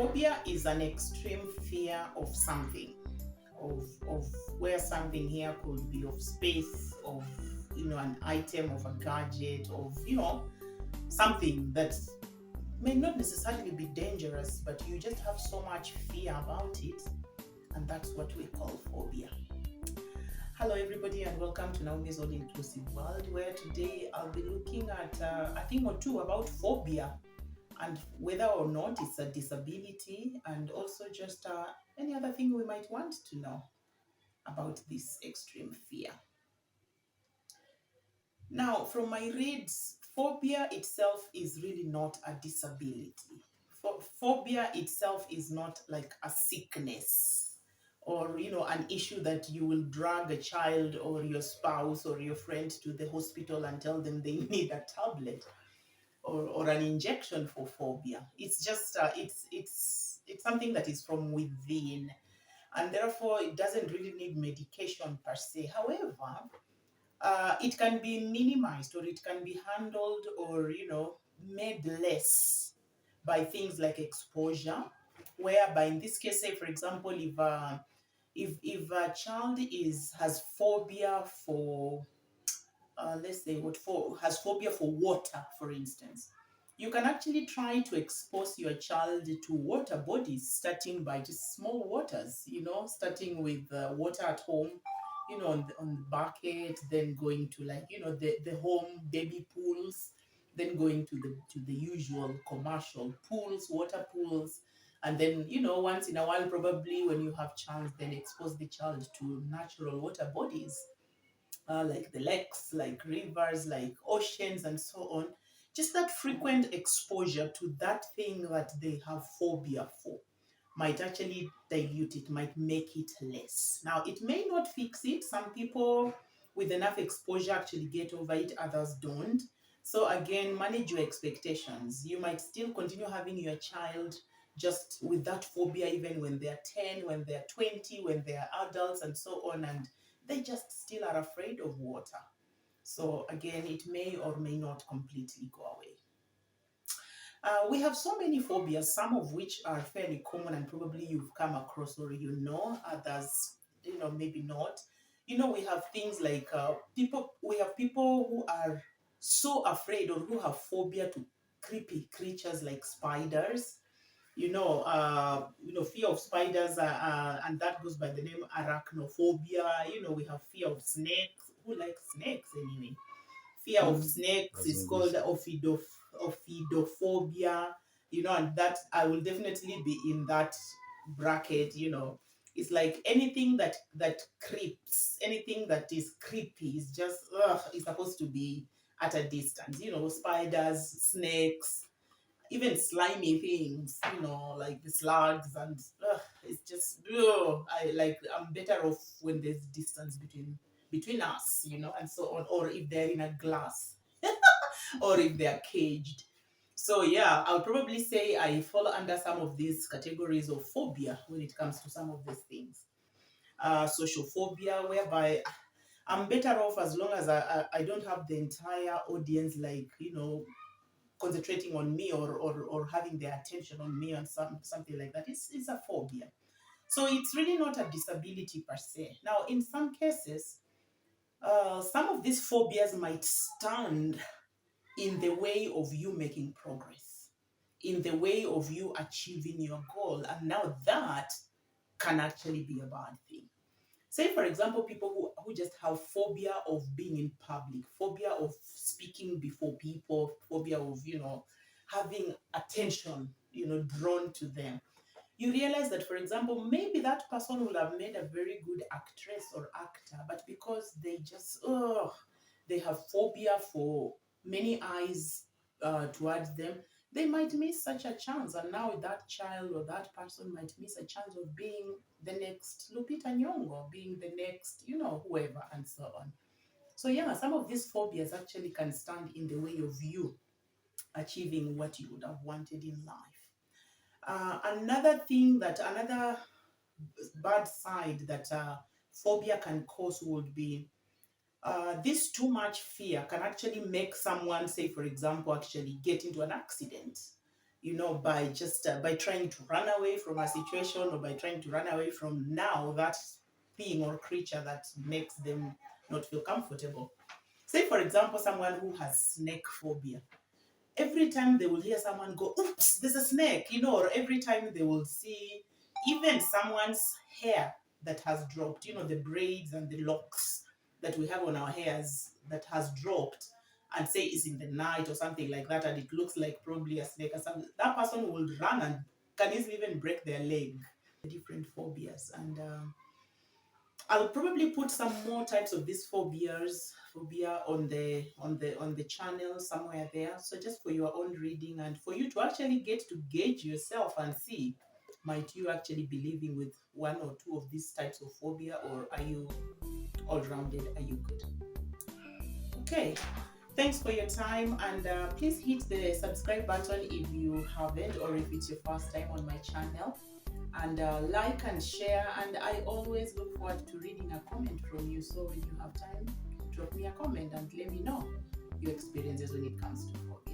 Phobia is an extreme fear of something, of where something here could be of space, of an item, of a gadget, of something that may not necessarily be dangerous, but you just have so much fear about it, and that's what we call phobia. Hello everybody and welcome to Naomi's All Inclusive World, where today I'll be looking at a thing or two about phobia and whether or not it's a disability, and also just any other thing we might want to know about this extreme fear. Now, from my reads, phobia itself is really not a disability. Phobia itself is not like a sickness or an issue that you will drag a child or your spouse or your friend to the hospital and tell them they need a tablet or an injection for phobia. It's just it's something that is from within, and therefore it doesn't really need medication per se. However, it can be minimized, or it can be handled, or made less by things like exposure, whereby in this case, say for example, if a child has phobia for let's say has phobia for water, for instance, you can actually try to expose your child to water bodies, starting by just small waters, starting with water at home, on the bucket, then going to, like, the home baby pools, then going to the usual commercial pools, water pools, and then once in a while, probably when you have chance, then expose the child to natural water bodies, like the lakes, like rivers, like oceans, and so on. Just that frequent exposure to that thing that they have phobia for might actually dilute it, might make it less. Now, it may not fix it. Some people with enough exposure actually get over it, others don't. So again, manage your expectations. You might still continue having your child just with that phobia even when they're 10, when they're 20, when they're adults, and so on, and they just still are afraid of water. So again, it may or may not completely go away. We have so many phobias, some of which are fairly common and probably you've come across or others, maybe not. We have things like we have people who are so afraid or who have phobia to creepy creatures like spiders. Fear of spiders, and that goes by the name arachnophobia. We have fear of snakes. Who likes snakes anyway? Fear of snakes is called Ophidiophobia, and that I will definitely be in that bracket. It's like anything that creeps, anything that is creepy is just is supposed to be at a distance. Spiders, snakes, even slimy things, like the slugs, and it's just I'm better off when there's distance between us, and so on, or if they're in a glass, or if they're caged. So yeah, I'll probably say I fall under some of these categories of phobia when it comes to some of these things. Social phobia, whereby I'm better off as long as I don't have the entire audience, like, concentrating on me, or having their attention on me, and something like that. It's a phobia. So it's really not a disability per se. Now, in some cases, some of these phobias might stand in the way of you making progress, in the way of you achieving your goal. And now that can actually be a bad thing. Say, for example, people who just have phobia of being in public, phobia of speaking before people, phobia of, having attention, drawn to them. You realize that, for example, maybe that person will have made a very good actress or actor, but because they have phobia for many eyes towards them, they might miss such a chance. And now that child or that person might miss a chance of being the next Lupita Nyong'o, being the next, whoever, and so on. So yeah, some of these phobias actually can stand in the way of you achieving what you would have wanted in life. Another bad side that phobia can cause would be this too much fear can actually make someone, say for example, actually get into an accident. you know, by just by trying to run away from a situation, or by trying to run away from now that thing or creature that makes them not feel comfortable. Say, for example, someone who has snake phobia. Every time they will hear someone go, oops, there's a snake, you know, or every time they will see even someone's hair that has dropped, you know, the braids and the locks that we have on our hairs that has dropped, and say it's in the night or something like that, and it looks like probably a snake or something, that person will run and can easily even break their leg. Different phobias, and I'll probably put some more types of these phobia on the channel somewhere there. So just for your own reading, and for you to actually get to gauge yourself and see, might you actually be living with one or two of these types of phobia, or are you all rounded? Are you good? Okay. Thanks for your time, and please hit the subscribe button if you haven't, or if it's your first time on my channel, and like and share. And I always look forward to reading a comment from you, so when you have time, drop me a comment and let me know your experiences when it comes to phobia.